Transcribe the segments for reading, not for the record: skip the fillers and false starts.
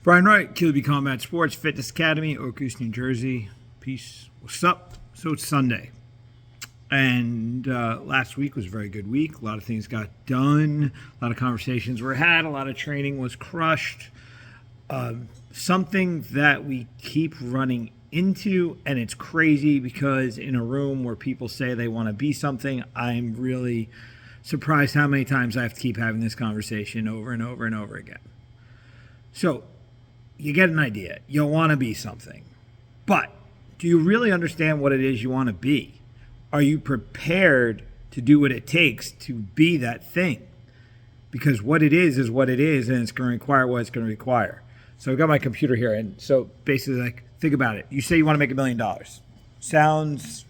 Brian Wright, QB Combat Sports Fitness Academy, Oakhurst, New Jersey. Peace. What's up? So it's Sunday. And last week was a very good week. A lot of things got done. A lot of conversations were had. A lot of training was crushed. Something that we keep running into, and it's crazy because in a room where people say they want to be something, I'm really surprised how many times I have to keep having this conversation over and over and over again. So you get an idea. You'll want to be something. But do you really understand what it is you want to be? Are you prepared to do what it takes to be that thing? Because what it is what it is, and it's going to require what it's going to require. So I've got my computer here, and so basically, like, think about it. You say you want to make $1 million. Sounds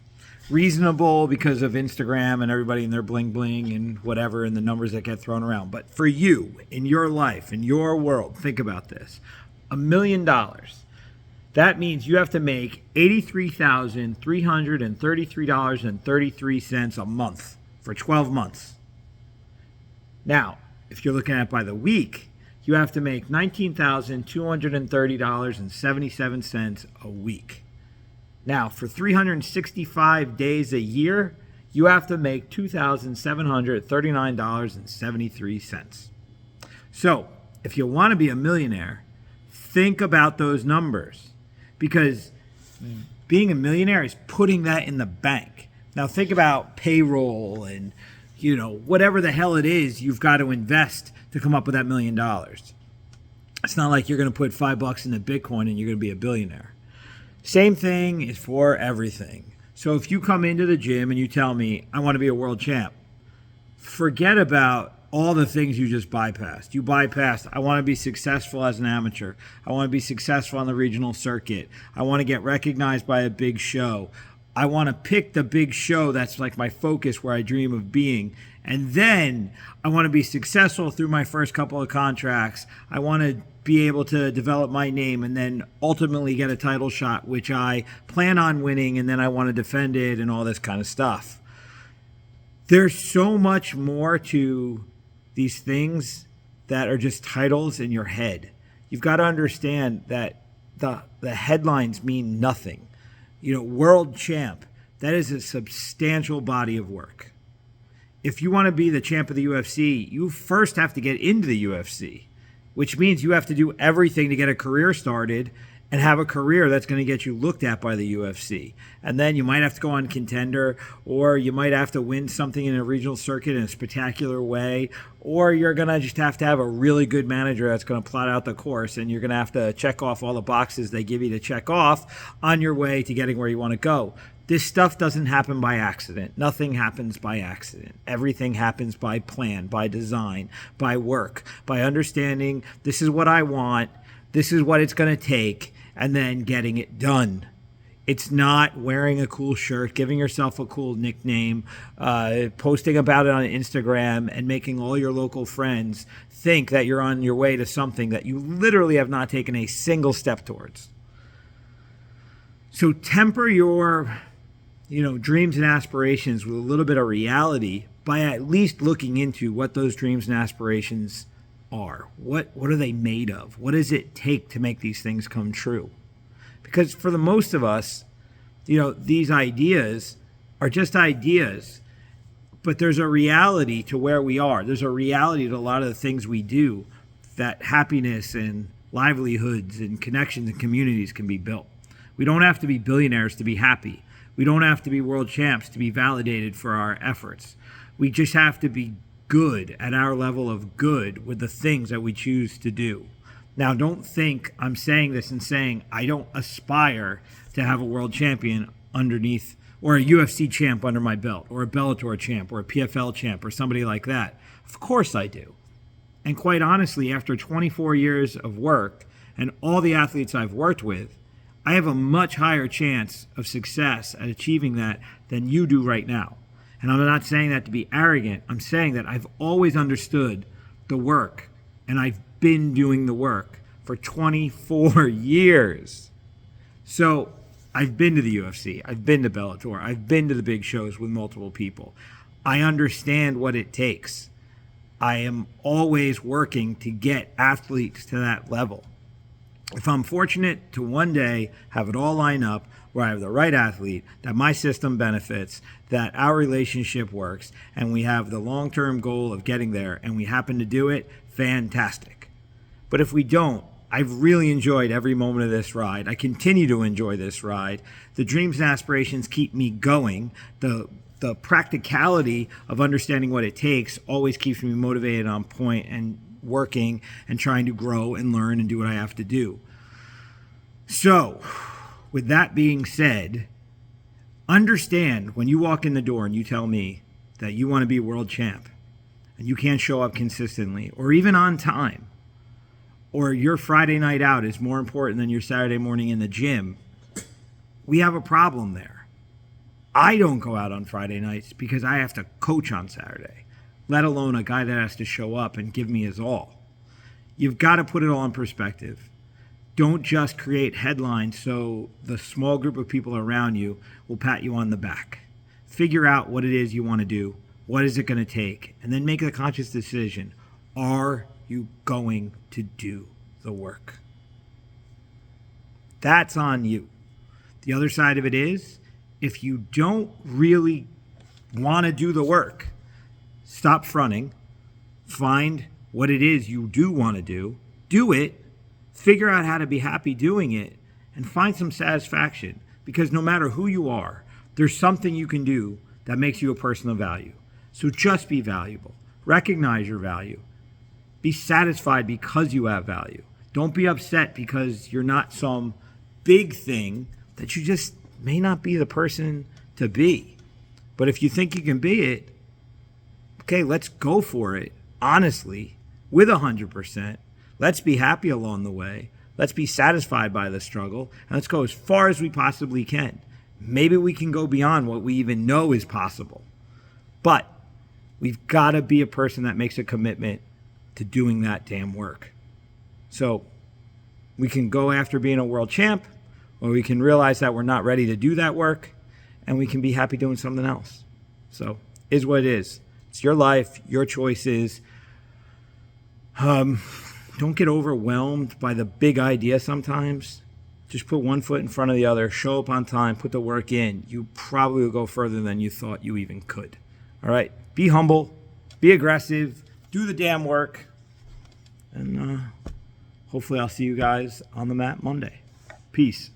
reasonable because of Instagram and everybody and their bling bling and whatever and the numbers that get thrown around. But for you, in your life, in your world, think about this. $1 million. That means you have to make $83,333.33 a month for 12 months. Now, if you're looking at it by the week, you have to make $19,230.77 a week. Now, for 365 days a year, you have to make $2,739.73. So, if you want to be a millionaire, think about those numbers, because being a millionaire is putting that in the bank. Now, think about payroll and, whatever the hell it is you've got to invest to come up with that $1 million. It's not like you're going to put $5 into Bitcoin and you're going to be a billionaire. Same thing is for everything. So if you come into the gym and you tell me, I want to be a world champ, forget about all the things you just bypassed. You bypassed, I want to be successful as an amateur. I want to be successful on the regional circuit. I want to get recognized by a big show. I want to pick the big show that's like my focus, where I dream of being. And then I want to be successful through my first couple of contracts. I want to be able to develop my name and then ultimately get a title shot, which I plan on winning, and then I want to defend it and all this kind of stuff. There's so much more to these things that are just titles in your head. You've got to understand that the headlines mean nothing. World champ, that is a substantial body of work. If you want to be the champ of the UFC, you first have to get into the UFC, which means you have to do everything to get a career started and have a career that's going to get you looked at by the UFC. And then you might have to go on Contender, or you might have to win something in a regional circuit in a spectacular way, or you're going to just have to have a really good manager that's going to plot out the course, and you're going to have to check off all the boxes they give you to check off on your way to getting where you want to go. This stuff doesn't happen by accident. Nothing happens by accident. Everything happens by plan, by design, by work, by understanding this is what I want, this is what it's going to take, and then getting it done. It's not wearing a cool shirt, giving yourself a cool nickname, posting about it on Instagram, and making all your local friends think that you're on your way to something that you literally have not taken a single step towards. So temper your dreams and aspirations with a little bit of reality by at least looking into what those dreams and aspirations are. What are they made of? What does it take to make these things come true? Because for the most of us, these ideas are just ideas, but there's a reality to where we are. There's a reality to a lot of the things we do, that happiness and livelihoods and connections and communities can be built. We don't have to be billionaires to be happy. We don't have to be world champs to be validated for our efforts. We just have to be good at our level of good with the things that we choose to do. Now, don't think I'm saying this and saying I don't aspire to have a world champion underneath, or a UFC champ under my belt, or a Bellator champ, or a PFL champ, or somebody like that. Of course I do. And quite honestly, after 24 years of work and all the athletes I've worked with, I have a much higher chance of success at achieving that than you do right now. And I'm not saying that to be arrogant. I'm saying that I've always understood the work, and I've been doing the work for 24 years. So I've been to the UFC. I've been to Bellator. I've been to the big shows with multiple people. I understand what it takes. I am always working to get athletes to that level. if I'm fortunate to one day have it all line up where I have the right athlete, that my system benefits, that our relationship works, and we have the long-term goal of getting there, and we happen to do it, fantastic. But if we don't, I've really enjoyed every moment of this ride. I continue to enjoy this ride. The dreams and aspirations keep me going. The practicality of understanding what it takes always keeps me motivated, on point, and working and trying to grow and learn and do what I have to do. So, with that being said, understand when you walk in the door and you tell me that you want to be world champ and you can't show up consistently or even on time, or your Friday night out is more important than your Saturday morning in the gym, we have a problem there. I don't go out on Friday nights because I have to coach on Saturday, let alone a guy that has to show up and give me his all. You've got to put it all in perspective. Don't just create headlines so the small group of people around you will pat you on the back. Figure out what it is you want to do. What is it going to take? And then make a conscious decision. Are you going to do the work? That's on you. The other side of it is, if you don't really want to do the work, stop fronting. Find what it is you do want to do it, figure out how to be happy doing it, and find some satisfaction. Because no matter who you are, there's something you can do that makes you a person of value. So just be valuable. Recognize your value. Be satisfied because you have value. Don't be upset because you're not some big thing that you just may not be the person to be. But if you think you can be it, okay, let's go for it, honestly, with 100%. Let's be happy along the way. Let's be satisfied by the struggle. And let's go as far as we possibly can. Maybe we can go beyond what we even know is possible. But we've got to be a person that makes a commitment to doing that damn work. So we can go after being a world champ, or we can realize that we're not ready to do that work, and we can be happy doing something else. So is what it is. It's your life, your choices. Don't get overwhelmed by the big idea sometimes. Just put one foot in front of the other, show up on time, put the work in. You probably will go further than you thought you even could. All right? Be humble, be aggressive, do the damn work, and hopefully I'll see you guys on the mat Monday. Peace.